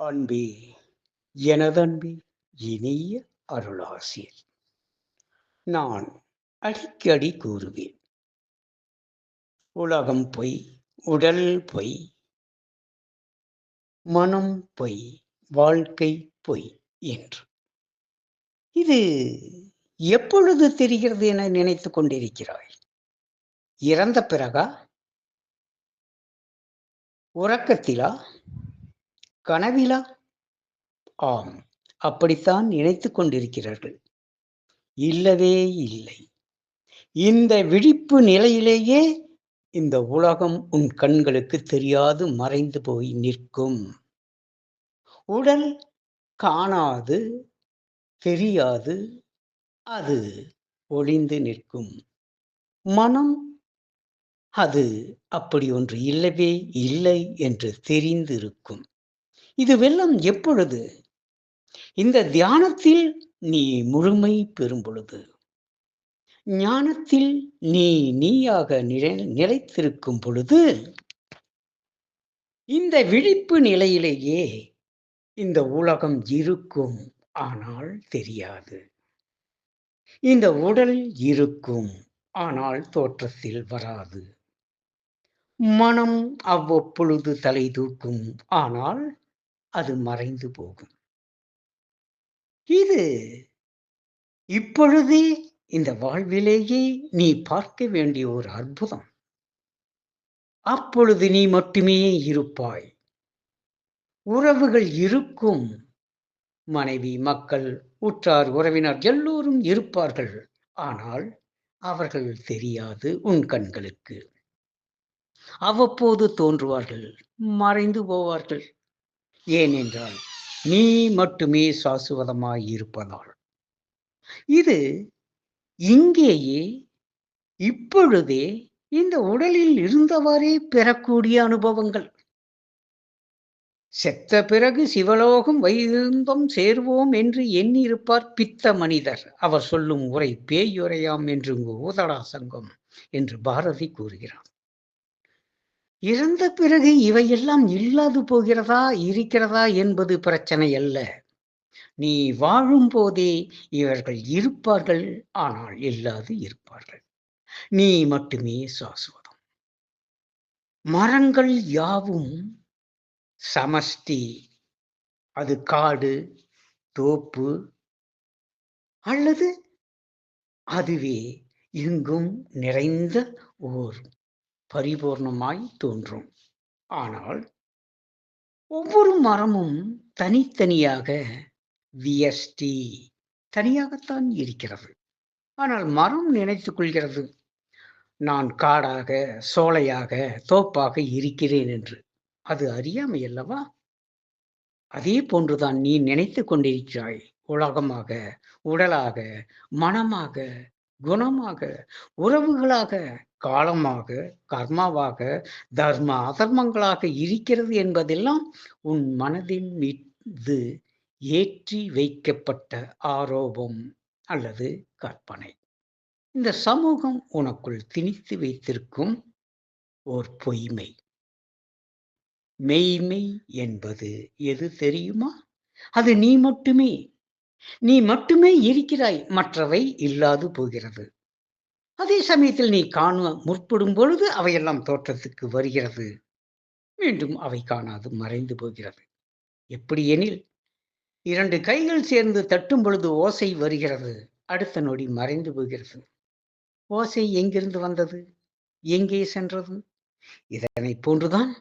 அன்பே, எனதன்பே, இனிய அருளாசிர். நான் அடிக்கடி கூறுவேன், உலகம் பொய், உடல் பொய், மனம் பொய், வாழ்க்கை பொய் என்று. இது எப்பொழுது தெரிகிறது என நினைத்துக் கொண்டிருக்கிறாய்? இறந்த பிறகா? உறக்கத்திலா? கனவிலா? ஆம், அப்படித்தான் நினைத்துக் கொண்டிருக்கிறார்கள். இல்லவே இல்லை. இந்த விழிப்பு நிலையிலேயே இந்த உலகம் உன் கண்களுக்கு தெரியாது மறைந்து போய் நிற்கும். உடல் காணாது, தெரியாது, அது ஒளிந்து நிற்கும். மனம் அது அப்படி ஒன்று இல்லவே இல்லை என்று தெரிந்திருக்கும். இதுவெல்லாம் எப்பொழுது? இந்த தியானத்தில் நீ முழுமை பெறும் பொழுது, ஞானத்தில் நீ நீயாக நிலைத்திருக்கும் பொழுது, இந்த விழிப்பு நிலையிலேயே இந்த உலகம் இருக்கும், ஆனால் தெரியாது. இந்த உடல் இருக்கும், ஆனால் தோற்றத்தில் வராது. மனம் அவ்வப்பொழுது தலை தூக்கும், ஆனால் அது மறைந்து போகும். இது இப்பொழுதே இந்த வாழ்விலேயே நீ பார்க்க வேண்டிய ஒரு அற்புதம். அப்பொழுது நீ மட்டுமே இருப்பாய். உறவுகள் இருக்கும். மனைவி, மக்கள், உற்றார், உறவினர் எல்லோரும் இருப்பார்கள். ஆனால் அவர்கள் தெரியாது உன் கண்களுக்கு. அவ்வப்போது தோன்றுவார்கள், மறைந்து போவார்கள். ஏனென்றால் நீ மட்டுமே சாசுவதமாய் இருப்பதால். இது இங்கேயே இப்பொழுதே இந்த உடலில் இருந்தவாறே பெறக்கூடிய அனுபவங்கள். செத்த பிறகு சிவலோகம் வைகுந்தம் சேர்வோம் என்று எண்ணியிருப்பார் பித்த மனிதர். அவர் சொல்லும் உரை பேயுரையாம் என்று ஊதடா சங்கம் என்று பாரதி கூறுகிறார். இறந்த பிறகு இவையெல்லாம் இல்லாது போகிறதா, இருக்கிறதா என்பது பிரச்சனை அல்ல. நீ வாழும் போதே இவர்கள் இருப்பார்கள், ஆனால் இல்லாது இருப்பார்கள். நீ மட்டுமே சாசுவதம். மரங்கள் யாவும் சமஷ்டி. அது காடு, தோப்பு, அல்லது அதுவே எங்கும் நிறைந்த ஓர் பரிபூர்ணமாய் தோன்றும். ஆனால் ஒவ்வொரு மரமும் தனித்தனியாக வியஷ்டி தனியாகத்தான் இருக்கிறது. ஆனால் மரம் நினைத்துக் கொள்கிறது, நான் காடாக, சோலையாக, தோப்பாக இருக்கிறேன் என்று. அது அறியாமை அல்லவா? அதே போன்றுதான் நீ நினைத்துக் கொண்டிருக்கிறாய். உலகமாக, உடலாக, மனமாக, குணமாக, உறவுகளாக, காலமாக, கர்மாவாக, தர்ம அதர்மங்களாக இருக்கிறது என்பதெல்லாம் உன் மனதின் மீது ஏற்றி வைக்கப்பட்ட ஆரோபம் அல்லது கற்பனை. இந்த சமூகம் உனக்குள் திணித்து வைத்திருக்கும் ஓர் பொய்மை. மெய்மை என்பது எது தெரியுமா? அது நீ மட்டுமே. நீ மட்டுமே இருக்கிறாய், மற்றவை இல்லாது போகிறது. அதே சமயத்தில் நீ காண முற்படும் பொழுது அவையெல்லாம் தோற்றத்துக்கு வருகிறது. மீண்டும் அவை காணாது மறைந்து போகிறது. எப்படி எனில், 2 கைகள் சேர்ந்து தட்டும் பொழுது ஓசை வருகிறது, அடுத்த நொடி மறைந்து போகிறது. ஓசை எங்கிருந்து வந்தது? எங்கே சென்றது? இதனை போன்றுதான்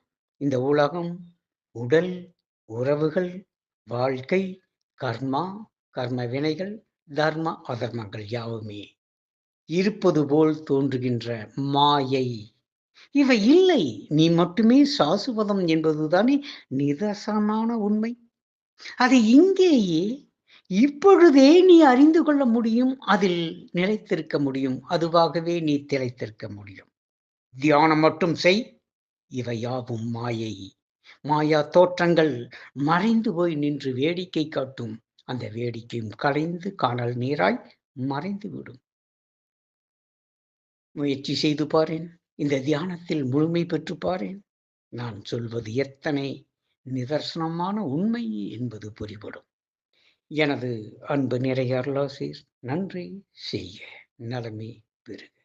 இந்த உலகம், உடல், உறவுகள், வாழ்க்கை, கர்மா, கர்ம வினைகள், தர்ம அதர்மங்கள் யாவுமே இருப்பது போல் தோன்றுகின்ற மாயை. இவை இல்லை, நீ மட்டுமே சாசுவதம் என்பதுதானே நிதர்சனமான உண்மை. அதை இங்கேயே இப்பொழுதே நீ அறிந்து கொள்ள முடியும். அதில் நிலைத்திருக்க முடியும். அதுவாகவே நீ திளைத்திருக்க முடியும். தியானம் மட்டும் செய். இவை யாவும் மாயை. மாயா தோற்றங்கள் மறைந்து போய் நின்று வேடிக்கை காட்டும். அந்த வேடிக்கையும் கலைந்து காணல் நீராய் மறைந்து விடும். முயற்சி செய்து பாரேன். இந்த தியானத்தில் முழுமை பெற்று பாரேன். நான் சொல்வது எத்தனை நிதர்சனமான உண்மை என்பது புரிபடும். எனது அன்பு நிறை அருளாசிஸ் நன்றி. செய்க நலமே பெறுக.